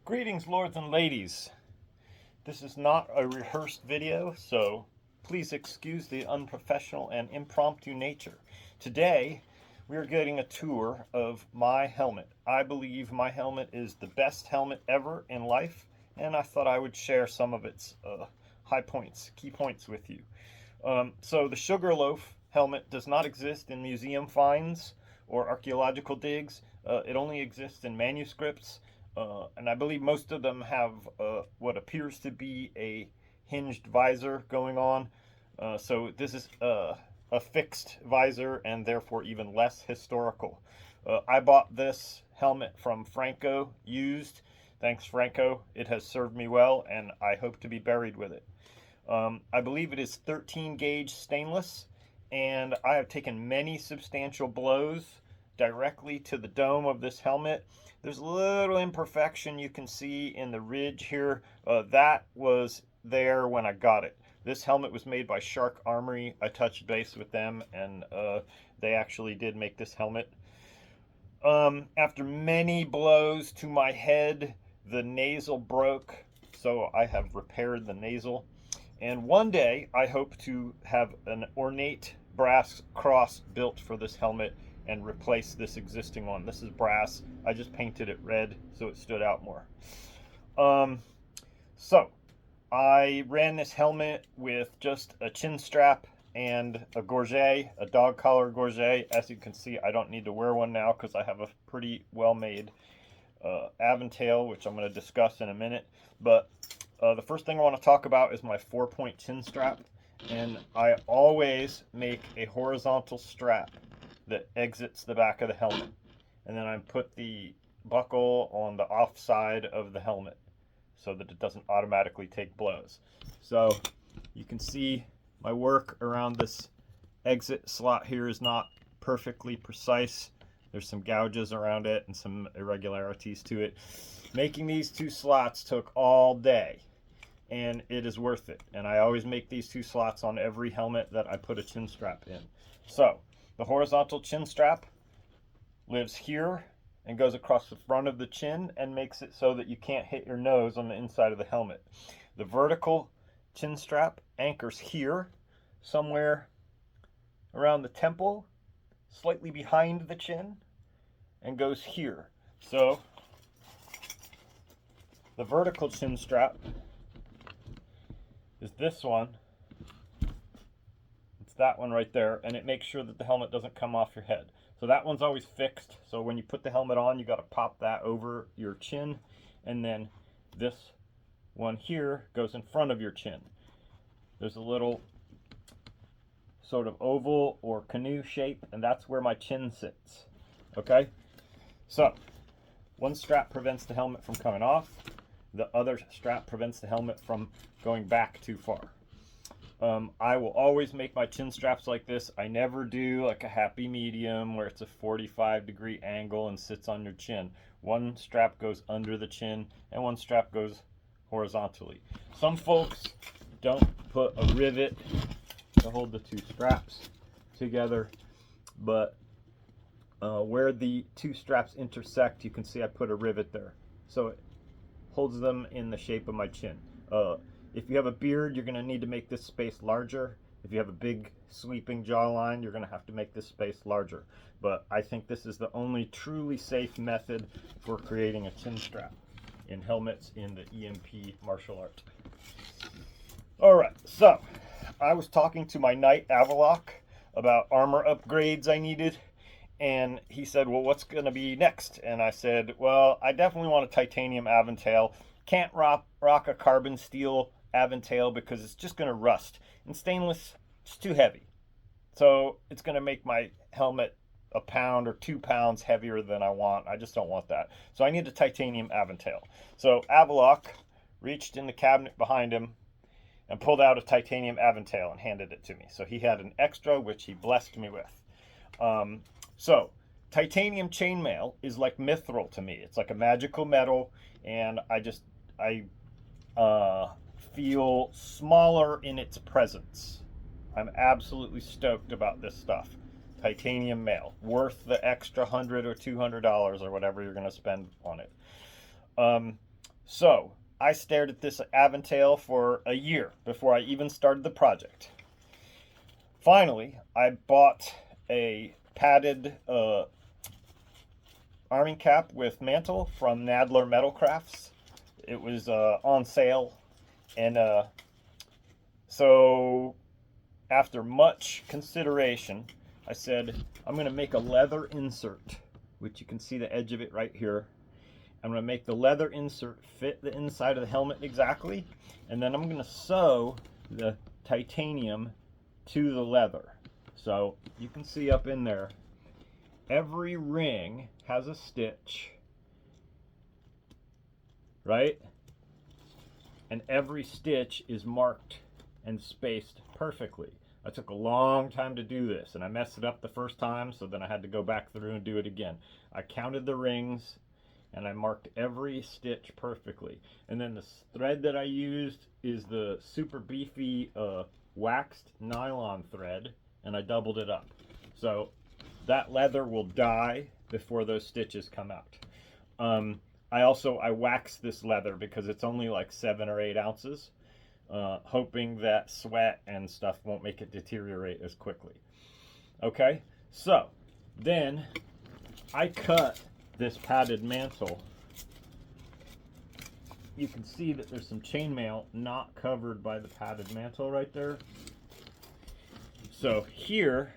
Greetings, lords and ladies. This is not a rehearsed video, so please excuse the unprofessional and impromptu nature. Today, we are getting a tour of my helmet. I believe my helmet is the best helmet ever in life, and I thought I would share some of its high points, key points with you. So the Sugarloaf helmet does not exist in museum finds or archaeological digs. It only exists in manuscripts. And I believe most of them have what appears to be a hinged visor going on. So this is a fixed visor and therefore even less historical. I bought this helmet from Franco used. Thanks, Franco. It has served me well, and I hope to be buried with it. I believe it is 13 gauge stainless, and I have taken many substantial blows directly to the dome of this helmet. There's a little imperfection you can see in the ridge here. That was there when I got it. This helmet was made by Shark Armory. I touched base with them, and they actually did make this helmet. After many blows to my head, the nasal broke, so I have repaired the nasal. And one day, I hope to have an ornate brass cross built for this helmet and replace this existing one. This is brass. I just painted it red so it stood out more. So I ran this helmet with just a chin strap and a gorget, a dog collar gorget. As you can see, I don't need to wear one now because I have a pretty well-made Aventail, which I'm going to discuss in a minute. But the first thing I want to talk about is my 4-point chin strap. And I always make a horizontal strap that exits the back of the helmet. And then I put the buckle on the off side of the helmet so that it doesn't automatically take blows. So you can see my work around this exit slot here is not perfectly precise. There's some gouges around it and some irregularities to it. Making these two slots took all day, and it is worth it. And I always make these two slots on every helmet that I put a chin strap in. So the horizontal chin strap lives here and goes across the front of the chin and makes it so that you can't hit your nose on the inside of the helmet. The vertical chin strap anchors here, somewhere around the temple, slightly behind the chin, and goes here. So the vertical chin strap is this one. It's that one right there, and it makes sure that the helmet doesn't come off your head. So that one's always fixed. So when you put the helmet on, you got to pop that over your chin, and then this one here goes in front of your chin. There's a little sort of oval or canoe shape, and that's where my chin sits. Okay? So one strap prevents the helmet from coming off. The other strap prevents the helmet from going back too far. I will always make my chin straps like this. I never do like a happy medium where it's a 45-degree angle and sits on your chin. One strap goes under the chin and one strap goes horizontally. Some folks don't put a rivet to hold the two straps together, but where the two straps intersect, you can see I put a rivet there. So it holds them in the shape of my chin. If you have a beard, you're going to need to make this space larger. If you have a big sweeping jawline, you're going to have to make this space larger. But I think this is the only truly safe method for creating a chin strap in helmets in the EMP martial art. Alright, so I was talking to my knight Avaloc about armor upgrades I needed, and he said, well, what's going to be next? And I said, well, I definitely want a titanium Aventail. Can't rock a carbon steel Aventail because it's just going to rust. And stainless, it's too heavy. So it's going to make my helmet a pound or 2 pounds heavier than I want. I just don't want that. So I need a titanium Aventail. So Avaloc reached in the cabinet behind him and pulled out a titanium Aventail and handed it to me. So he had an extra, which he blessed me with. So titanium chainmail is like mithril to me. It's like a magical metal, and I feel smaller in its presence. I'm absolutely stoked about this stuff. Titanium mail, worth the extra $100 or $200 or whatever you're going to spend on it. So I stared at this Aventail for a year before I even started the project. Finally, I bought a padded arming cap with mantle from Nadler Metal Crafts. It was on sale, and so after much consideration, I said I'm going to make a leather insert, which you can see the edge of it right here. I'm going to make the leather insert fit the inside of the helmet exactly, and then I'm going to sew the titanium to the leather. So you can see up in there, every ring has a stitch, right? And every stitch is marked and spaced perfectly. I took a long time to do this, and I messed it up the first time, so then I had to go back through and do it again. I counted the rings, and I marked every stitch perfectly. And then the thread that I used is the super beefy waxed nylon thread, and I doubled it up. So that leather will die before those stitches come out. I waxed this leather because it's only like 7 or 8 ounces, hoping that sweat and stuff won't make it deteriorate as quickly. Okay, so then I cut this padded mantle. You can see that there's some chainmail not covered by the padded mantle right there. So here,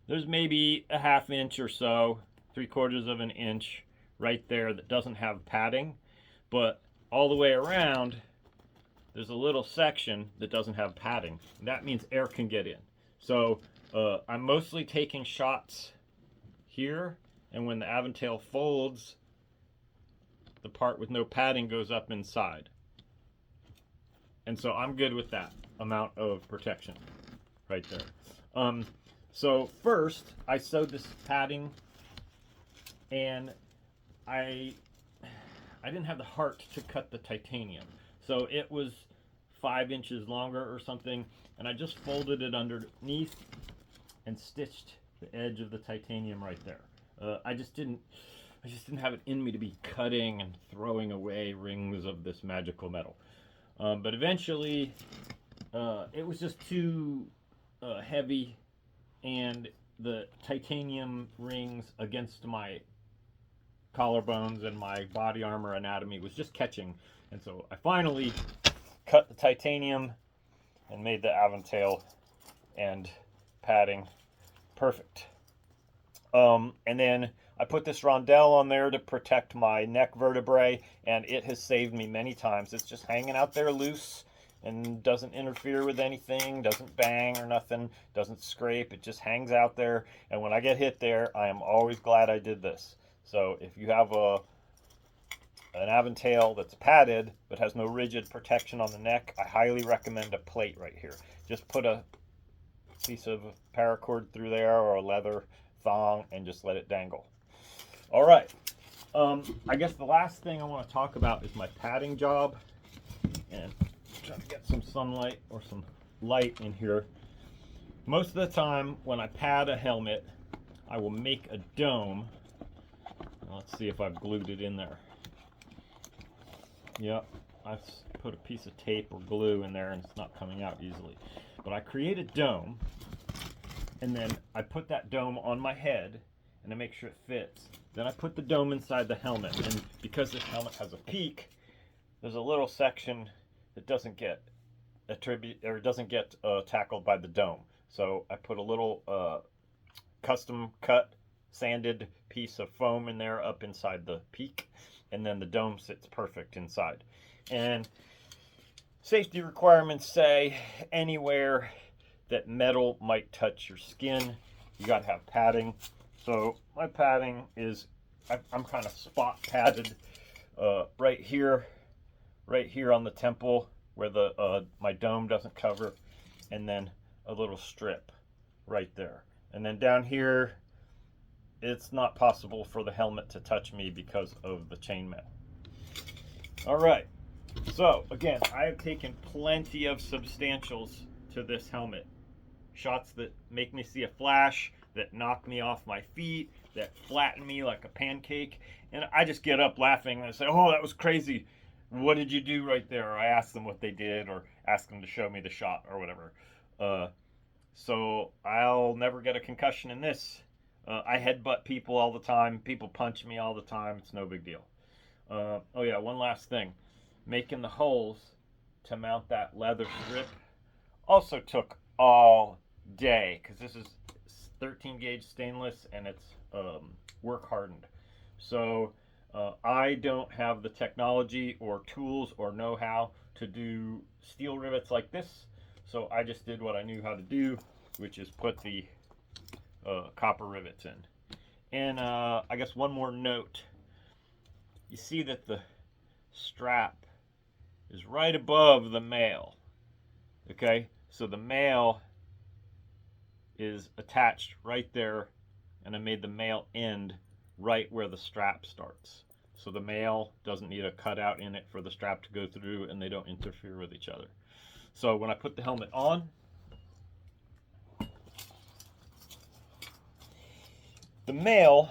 there's maybe a 1/2 inch or so, 3/4 of an inch right there that doesn't have padding, but all the way around, there's a little section that doesn't have padding. And that means air can get in. So I'm mostly taking shots here, and when the Aventail folds, the part with no padding goes up inside. And so I'm good with that amount of protection right there. So first, I sewed this padding, and I didn't have the heart to cut the titanium. So it was 5 inches longer or something, and I just folded it underneath and stitched the edge of the titanium right there. I just didn't have it in me to be cutting and throwing away rings of this magical metal. But eventually, it was just too heavy, and the titanium rings against my collarbones and my body armor anatomy was just catching. And so I finally cut the titanium and made the Aventail and padding perfect. And then I put this rondelle on there to protect my neck vertebrae, and it has saved me many times. It's just hanging out there loose and doesn't interfere with anything, doesn't bang or nothing, doesn't scrape. It just hangs out there, and when I get hit there, I am always glad I did this. So if you have an Aventail that's padded but has no rigid protection on the neck, I highly recommend a plate right here. Just put a piece of paracord through there or a leather thong and just let it dangle. All right, I guess the last thing I want to talk about is my padding job, and try to get some sunlight or some light in here. Most of the time when I pad a helmet, I will make a dome. Let's see if I've glued it in there. Yep, I've put a piece of tape or glue in there and it's not coming out easily. But I create a dome, and then I put that dome on my head and I make sure it fits. Then I put the dome inside the helmet, and because this helmet has a peak, there's a little section that doesn't get tackled by the dome. So I put a little custom cut sanded piece of foam in there up inside the peak, and then the dome sits perfect inside. And safety requirements say anywhere that metal might touch your skin, you got to have padding. So my padding is, I'm kind of spot padded right here on the temple where the my dome doesn't cover, and then a little strip right there. And then down here, it's not possible for the helmet to touch me because of the chainmail. All right, so again, I have taken plenty of substantials to this helmet. Shots that make me see a flash, that knock me off my feet, that flatten me like a pancake. And I just get up laughing and I say, oh, that was crazy. what did you do right there? Or I ask them what they did, or ask them to show me the shot or whatever. So I'll never get a concussion in this. I headbutt people all the time. People punch me all the time. It's no big deal. Oh yeah, one last thing. Making the holes to mount that leather strip also took all day, because this is 13 gauge stainless and it's work hardened. So I don't have the technology or tools or know-how to do steel rivets like this. So I just did what I knew how to do, which is put the copper rivets in. And I guess one more note. You see that the strap is right above the maille. Okay, so the maille is attached right there, and I made the maille end right where the strap starts. So the maille doesn't need a cutout in it for the strap to go through, and they don't interfere with each other. So when I put the helmet on, the maille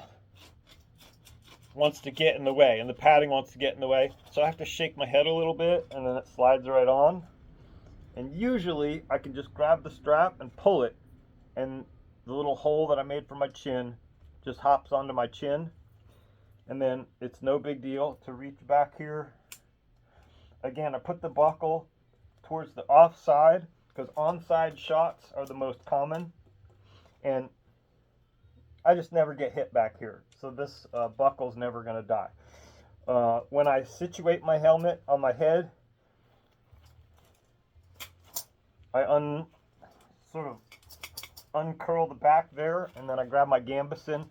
wants to get in the way, and the padding wants to get in the way. So I have to shake my head a little bit, and then it slides right on. And usually I can just grab the strap and pull it, and the little hole that I made for my chin just hops onto my chin. And then it's no big deal to reach back here. Again, I put the buckle towards the off side, because on-side shots are the most common. And I just never get hit back here. So this buckle's never going to die. When I situate my helmet on my head, I sort of uncurl the back there, and then I grab my gambeson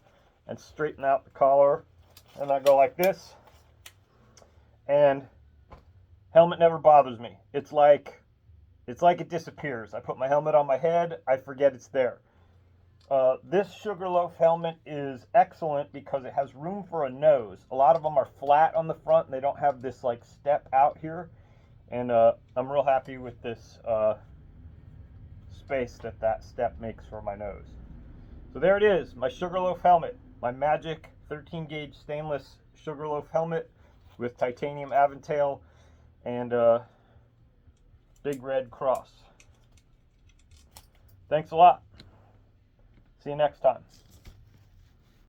and straighten out the collar, and I go like this, and helmet never bothers me. It's like it disappears. I put my helmet on my head, I forget it's there. This Sugarloaf helmet is excellent because it has room for a nose. A lot of them are flat on the front and they don't have this like step out here, and I'm real happy with this space that step makes for my nose. So there it is, my Sugarloaf helmet, my magic 13 gauge stainless Sugarloaf helmet with titanium Aventail and a big red cross. Thanks a lot. See you next time.